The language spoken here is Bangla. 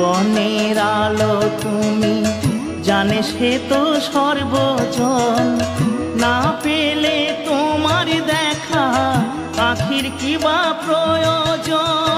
জীবনের আলো তুমি, জানে সে তো সর্বজন। না পেলে তোমার দেখা আখির কি বা প্রয়োজন।